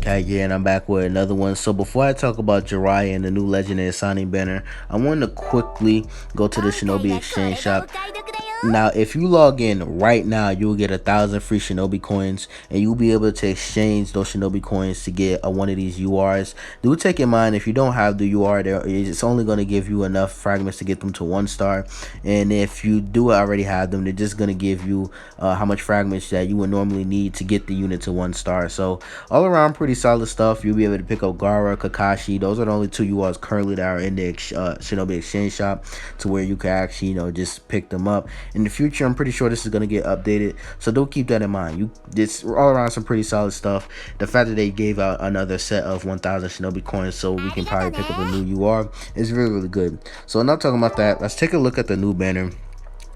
Okay, yeah, and I'm back with another one. So before I talk about Jiraiya and the new legendary signing banner, I want to quickly go to the Shinobi exchange shop. Now, if you log in right now, you will get 1,000 free Shinobi coins, and you'll be able to exchange those Shinobi coins to get one of these URs. Do take in mind, if you don't have the UR there, it's only going to give you enough fragments to get them to 1 star. And if you do already have them, they're just going to give you how much fragments that you would normally need to get the unit to 1 star. So all around pretty solid stuff. You'll be able to pick up Gaara, Kakashi. Those are the only 2 URs currently that are in the Shinobi exchange shop, to where you can actually just pick them up. In the future, I'm pretty sure this is going to get updated, so don't keep that in mind. This all around some pretty solid stuff. The fact that they gave out another set of 1,000 Shinobi coins so we can probably pick up a new UR is really good. So not talking about that, let's take a look at the new banner.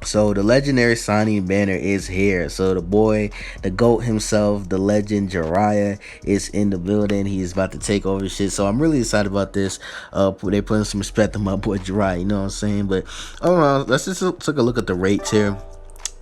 So the legendary signing banner is here. So the boy, the GOAT himself, the legend Jiraiya, is in the building. He's about to take over shit. So I'm really excited about this. They putting some respect on my boy Jiraiya, you know what I'm saying? But let's just take a look at the rates here.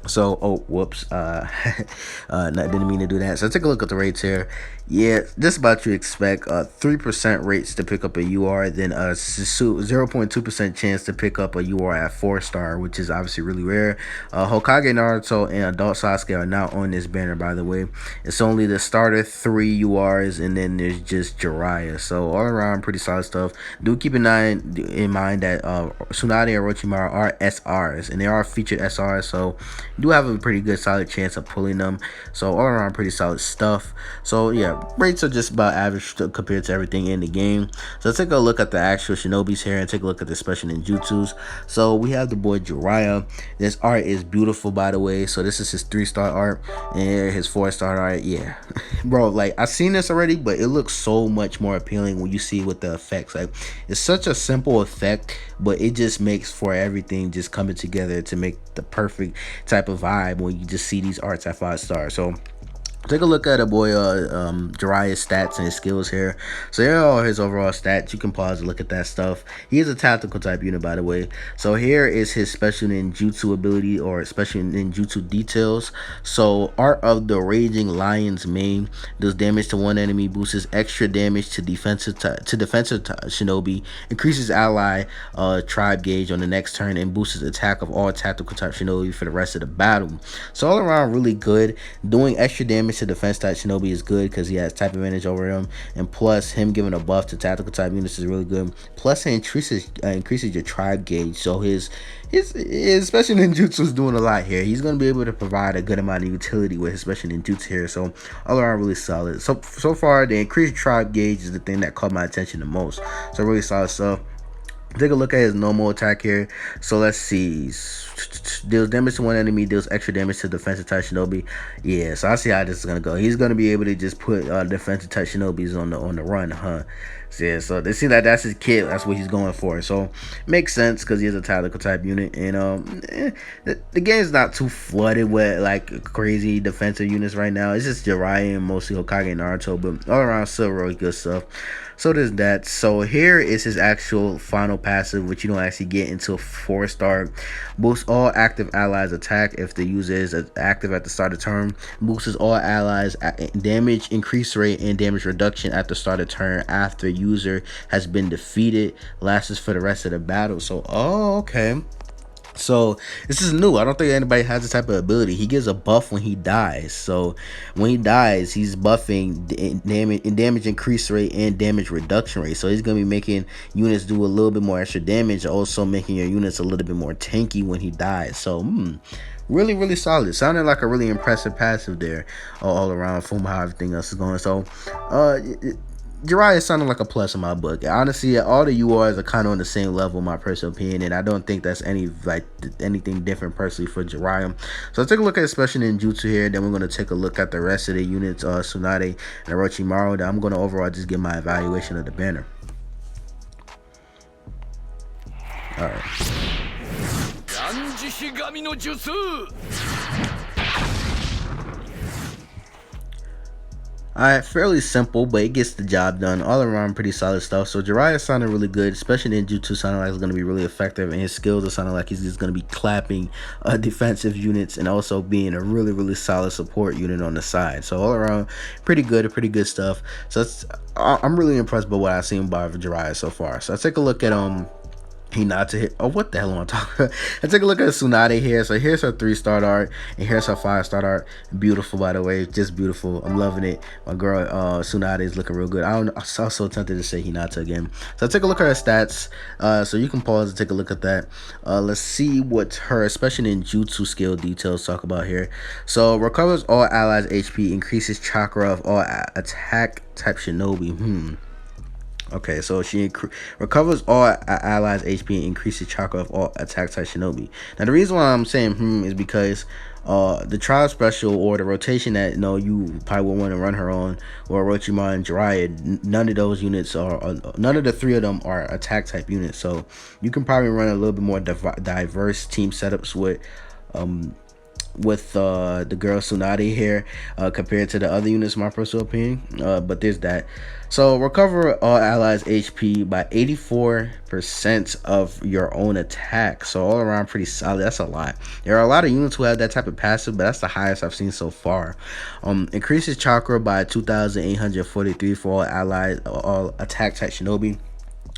So, oh, whoops, didn't mean to do that. So take a look at the rates here. Yeah, just about to expect 3% rates to pick up a UR, then a 0.2% chance to pick up a UR at 4-star, which is obviously really rare. Hokage, Naruto, and Adult Sasuke are not on this banner, by the way. It's only the starter 3 URs, and then there's just Jiraiya. So all around pretty solid stuff. Do keep in mind that Tsunade and Orochimaru are SRs, and they are featured SRs, so you do have a pretty good solid chance of pulling them. So all around pretty solid stuff. So yeah, rates are just about average compared to everything in the game. So let's take a look at the actual Shinobis here and take a look at the special ninjutsus. So we have the boy Jiraiya. This art is beautiful, by the way. So this is his 3-star art and his 4-star art. Yeah, bro, like I've seen this already, but it looks so much more appealing when you see with the effects. Like, it's such a simple effect, but it just makes for everything just coming together to make the perfect type of vibe when you just see these arts at 5 stars. So take a look at a boy Jiraiya's stats and his skills here. So here are all his overall stats. You can pause and look at that stuff. He is a tactical type unit, by the way. So here is his special ninjutsu ability, or special ninjutsu details. So Art of the Raging Lion's Mane does damage to one enemy, boosts extra damage to defensive shinobi, increases ally tribe gauge on the next turn, and boosts attack of all tactical type shinobi for the rest of the battle. So all around really good. Doing extra damage to defense type shinobi is good because he has type advantage over him, and plus him giving a buff to tactical type units is really good. Plus it increases your tribe gauge, so his special ninjutsu is doing a lot here. He's going to be able to provide a good amount of utility with his special ninjutsu here. So all around really solid. So far the increased tribe gauge is the thing that caught my attention the most. So really solid stuff. Take a look at his normal attack here. So let's see. Deals damage to one enemy, deals extra damage to defensive type shinobi. Yeah, so I see how this is gonna go. He's gonna be able to just put defensive type shinobis on the run, huh? So yeah, so they see that that's his kit. That's what he's going for. So makes sense because he is a tactical type unit, and the game's not too flooded with like crazy defensive units right now. It's just Jiraiya and mostly Hokage and Naruto, but all around still really good stuff. So there's that. So here is his actual final passive, which you don't actually get until 4-star. Boosts all active allies attack if the user is active at the start of turn. Boosts all allies damage increase rate and damage reduction at the start of turn after user has been defeated. Lasts for the rest of the battle. So okay. So this is new. I don't think anybody has this type of ability. He gives a buff when he dies. So when he dies, he's buffing damage increase rate and damage reduction rate. So he's gonna be making units do a little bit more extra damage, also making your units a little bit more tanky when he dies. So really solid. Sounded like a really impressive passive there all around from how everything else is going. So Jiraiya sounded like a plus in my book. Honestly, all the URs are kind of on the same level, in my personal opinion, and I don't think that's anything different personally for Jiraiya. So let's take a look at special ninjutsu here. Then we're going to take a look at the rest of the units, Tsunade and Orochimaru. Then I'm going to overall just give my evaluation of the banner. All right. Alright, fairly simple, but it gets the job done. All around pretty solid stuff. So Jiraiya sounded really good, especially in Jutsu sounded like it's going to be really effective, and his skills are sounding like he's just going to be clapping defensive units and also being a really solid support unit on the side. So all around pretty good stuff. So I'm really impressed by what I've seen by Jiraiya so far. So let's take a look at Hinata here. Oh, what the hell am I talking about? Let's take a look at Tsunade here. So here's her 3-star art, and here's her 5-star art. Beautiful, by the way, just beautiful. I'm loving it. My girl Tsunade is looking real good. I'm so tempted to say Hinata again. So take a look at her stats. So you can pause and take a look at that. Let's see what her, especially in Jutsu skill details, talk about here. So recovers all allies HP, increases chakra of all attack type Shinobi. Okay, so she recovers all allies HP and increases chakra of all attack type Shinobi. Now the reason why I'm saying is because the trial special or the rotation that you probably will want to run her on, or Orochimaru and Jiraiya, none of those units are none of the 3 of them are attack type units. So you can probably run a little bit more diverse team setups with the girl Tsunade here compared to the other units, my personal opinion. But there's that. So recover all allies HP by 84% of your own attack. So all around pretty solid. That's a lot. There are a lot of units who have that type of passive, but that's the highest I've seen so far. Increases chakra by 2,843 for all allies, all attack type Shinobi.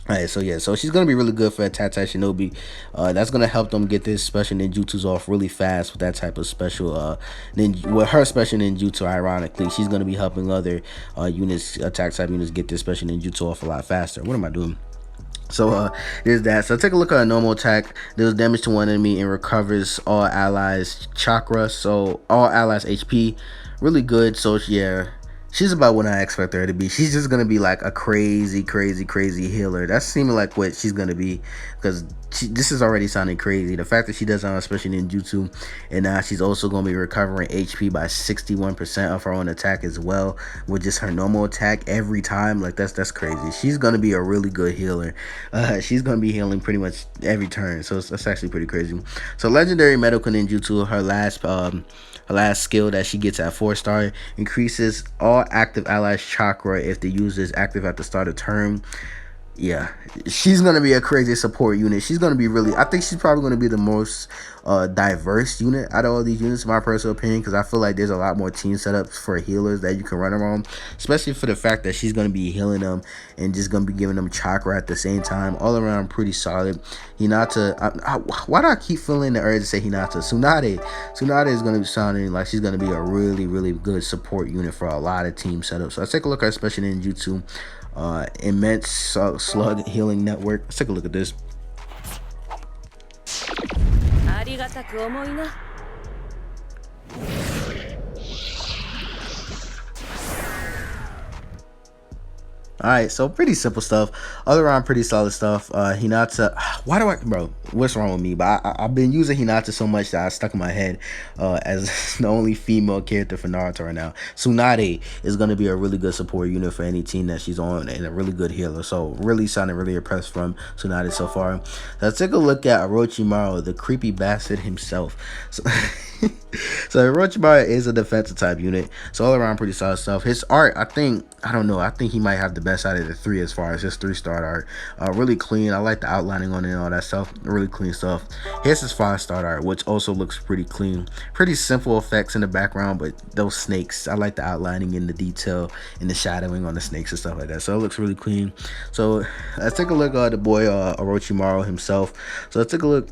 Alright, so yeah, so she's gonna be really good for attack type Shinobi. That's gonna help them get this special ninjutsus off really fast with that type of special with her special ninjutsu. Ironically, she's gonna be helping other units, attack type units, get this special ninjutsu off a lot faster. What am I doing? So there's that. So take a look at a normal attack. Deals damage to one enemy and recovers all allies chakra, so all allies HP. Really good. So yeah, she's about what I expect her to be. She's just gonna be like a crazy healer. That's seeming like what she's gonna be, because this is already sounding crazy. The fact that she does especially in Jutsu, and now she's also gonna be recovering HP by 61% of her own attack as well, with just her normal attack every time. Like that's crazy. She's gonna be a really good healer. She's gonna be healing pretty much every turn. So that's actually pretty crazy. So legendary medical ninjutsu, her last skill that she gets at 4-star, increases all active allies chakra if the user is active at the start of turn. Yeah, she's gonna be a crazy support unit. She's gonna be I think she's probably gonna be the most diverse unit out of all these units, in my personal opinion, because I feel like there's a lot more team setups for healers that you can run around, especially for the fact that she's gonna be healing them and just gonna be giving them chakra at the same time. All around pretty solid. Hinata, why do I keep feeling the urge to say Hinata? Tsunade is gonna be sounding like she's gonna be a really good support unit for a lot of team setups. So let's take a look at especially in Jutsu. Immense slug healing network. Let's take a look at this. Alright, so pretty simple stuff. All around pretty solid stuff. Hinata, what's wrong with me? But I've been using Hinata so much that I stuck in my head as the only female character for Naruto right now. Tsunade is going to be a really good support unit for any team that she's on, and a really good healer. So really sounding really impressed from Tsunade so far. Let's take a look at Orochimaru, the creepy bastard himself. So Orochimaru is a defensive type unit, so all around pretty solid stuff. His art, I think he might have the best out of the 3 as far as his 3-star art. Really clean. I like the outlining on it and all that stuff. Really clean stuff. Here's his 5-star art, which also looks pretty clean. Pretty simple effects in the background, but those snakes, I like the outlining and the detail and the shadowing on the snakes and stuff like that. So it looks really clean. So let's take a look at the boy Orochimaru himself. So let's take a look.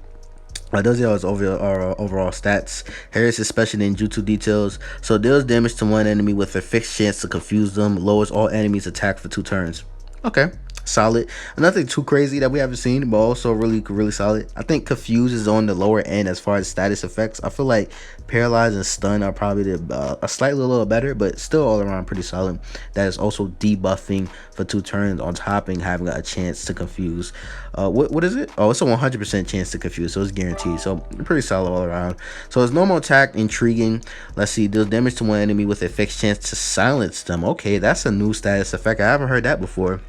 Those are his overall stats. Here's his special ninjutsu details. So deals damage to one enemy with a fixed chance to confuse them. Lowers all enemies attack for 2 turns. Okay, solid. Nothing too crazy that we haven't seen, but also really solid. I think confuse is on the lower end as far as status effects. I feel like paralyze and stun are probably a slightly little better, but still all around pretty solid. That is also debuffing for 2 turns on top and having a chance to confuse. What is it? Oh, it's a 100% chance to confuse, so it's guaranteed. So pretty solid all around. So his normal attack, intriguing. Let's see, deals damage to one enemy with a fixed chance to silence them. Okay, that's a new status effect. I haven't heard that before.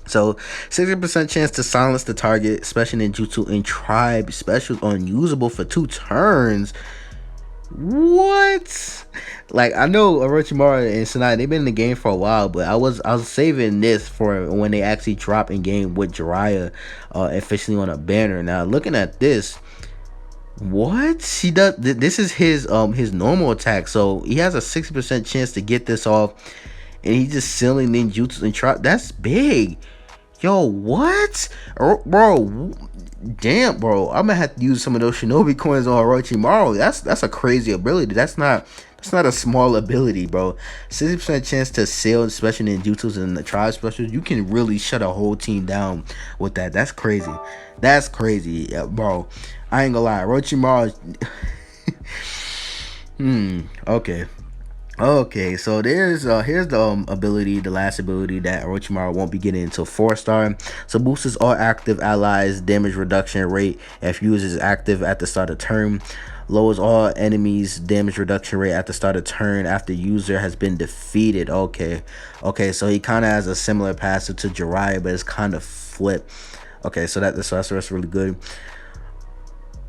So 60% chance to silence the target, special ninjutsu and tribe specials unusable for 2 turns. What? Like, I know Orochimaru and Tsunade, they've been in the game for a while, but I was saving this for when they actually drop in game with Jiraiya officially on a banner. Now looking at this, what he does, this is his normal attack, so he has a 60% chance to get this off, and he just sealing ninjutsu and try. That's big. Yo, what? Bro, damn, bro. I'm gonna have to use some of those Shinobi coins on Orochimaru. That's a crazy ability. That's not a small ability, bro. 60% chance to sail special ninjutsus and the tribe specials. You can really shut a whole team down with that. That's crazy. That's crazy, yeah, bro. I ain't gonna lie. Orochimaru. Okay. Okay, so here's the ability, the last ability that Orochimaru won't be getting until 4-star. So boosts all active allies damage reduction rate if used is active at the start of turn. Lowers all enemies damage reduction rate at the start of turn after user has been defeated. Okay, so he kind of has a similar passive to Jiraiya, but it's kind of flipped. Okay, so that's really good.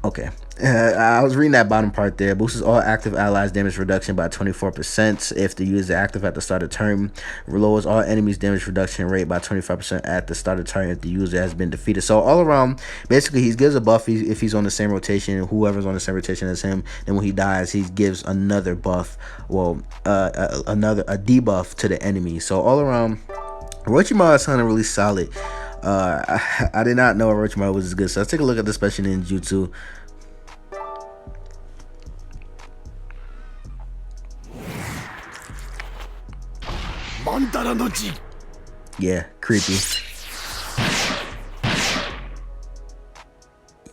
Okay. I was reading that bottom part there. Boosts all active allies damage reduction by 24% if the user is active at the start of turn. Lowers all enemies damage reduction rate by 25% at the start of turn if the user has been defeated. So all around, basically, he gives a buff if he's on the same rotation. Whoever's on the same rotation as him, then when he dies, he gives another buff. Well, a debuff to the enemy. So all around, Orochimaru sounded really solid. I did not know Orochimaru was as good. So let's take a look at the special ninjutsu. Yeah, creepy.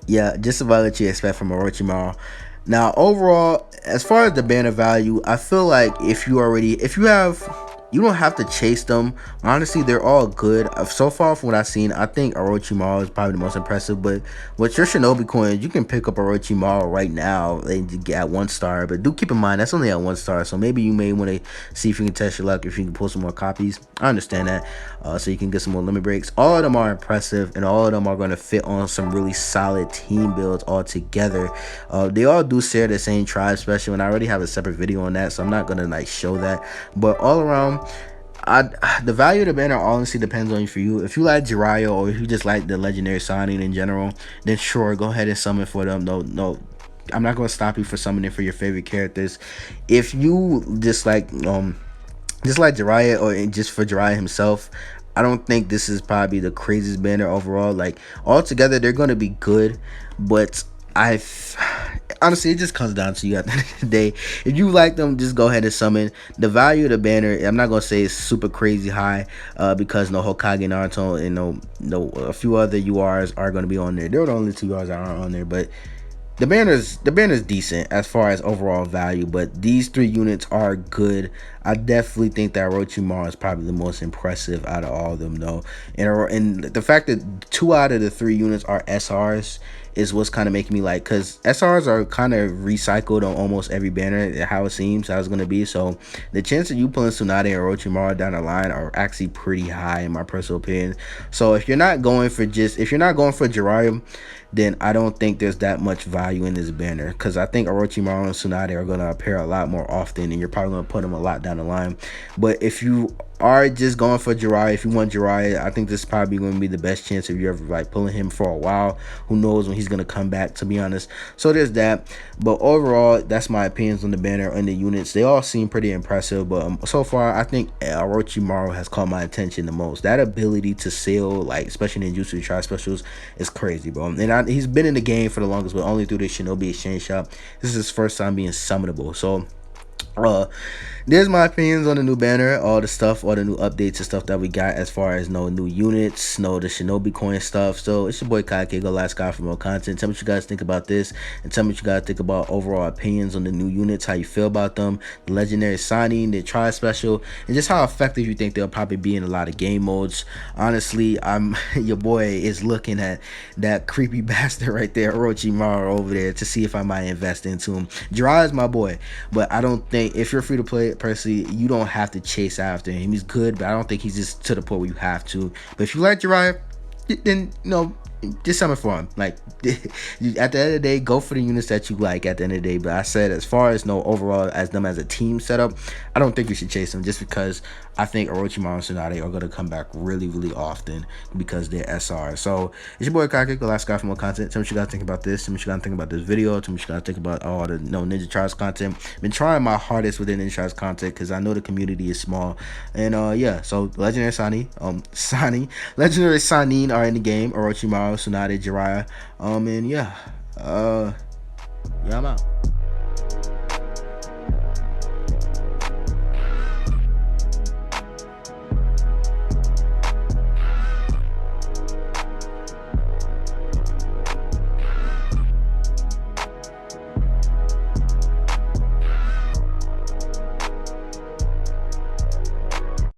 Yeah, just about what you expect from Orochimaru. Now, overall, as far as the banner value, I feel like if you you don't have to chase them. Honestly, they're all good. So far from what I've seen, I think Orochimaru is probably the most impressive. But with your Shinobi coins, you can pick up Orochimaru right now and get at 1-star. But do keep in mind, that's only at 1-star. So maybe you may want to see if you can test your luck, if you can pull some more copies. I understand that. So you can get some more limit breaks. All of them are impressive, and all of them are going to fit on some really solid team builds all together. They all do share the same tribe special, and I already have a separate video on that, so I'm not going to like show that. But all around, the value of the banner honestly depends on you. For you, if you like Jiraiya or if you just like the legendary sannin in general, then sure, go ahead and summon for them. No, I'm not going to stop you for summoning for your favorite characters. If you just like Jiraiya, or just for Jiraiya himself, I don't think this is probably the craziest banner overall. Like, altogether, they're going to be good, but honestly, it just comes down to you at the end of the day. If you like them, just go ahead and summon. The value of the banner, I'm not gonna say it's super crazy high, because no Hokage, Naruto, and a few other URs are gonna be on there. They're the only 2 URs that aren't on there, but the banner's decent as far as overall value. But these 3 units are good. I definitely think that Orochimaru is probably the most impressive out of all of them, though. And the fact that 2 out of the 3 units are SRs is what's kind of making me like, because SRs are kind of recycled on almost every banner, how it seems how it's going to be. So the chance of you pulling Tsunade or Orochimaru down the line are actually pretty high in my personal opinion. So if you're not going for Jiraiya, then I don't think there's that much value in this banner, because I think Orochimaru and Tsunade are going to appear a lot more often, and you're probably going to put them a lot down the line. But if you are just going for Jiraiya, if you want Jiraiya, I think this is probably going to be the best chance if you're ever like pulling him for a while. Who knows when he's going to come back, to be honest. So there's that. But overall, that's my opinions on the banner and the units. They all seem pretty impressive, but so far I think Orochimaru has caught my attention the most. That ability to sail, like especially in Ninjutsu Tri Specials, is crazy, bro. And he's been in the game for the longest, but only through the Shinobi Exchange Shop. This is his first time being summonable. So there's my opinions on the new banner, all the new updates and stuff that we got, as far as no new units, the Shinobi coin stuff. So it's your boy Kake. Go last guy for more content. Tell me what you guys think about this, and tell me what you guys think about overall opinions on the new units, how you feel about them, the legendary signing, the tri special, and just how effective you think they'll probably be in a lot of game modes. Honestly, your boy is looking at that creepy bastard right there, Orochimaru, over there, to see if I might invest into him. Jiraiya is my boy, but I don't think, if you're free to play personally, you don't have to chase after him. He's good, but I don't think he's just to the point where you have to. But if you like Jiraiya, then just something for them. Like at the end of the day, go for the units that you like. At the end of the day, but I said as far as no overall as them as a team setup, I don't think you should chase them just because I think Orochimaru and Tsunade are gonna come back really often because they're SR. So it's your boy Kake, the last guy for more content. Tell me what you guys think about this. Tell me what you guys think about this video. Tell me what you guys think about all the Ninja Charge content. Been trying my hardest with the Ninja Charge content because I know the community is small. And yeah, so Legendary Legendary Sannin are in the game. Orochimaru, Tsunade, Jiraiya. And yeah, I'm out.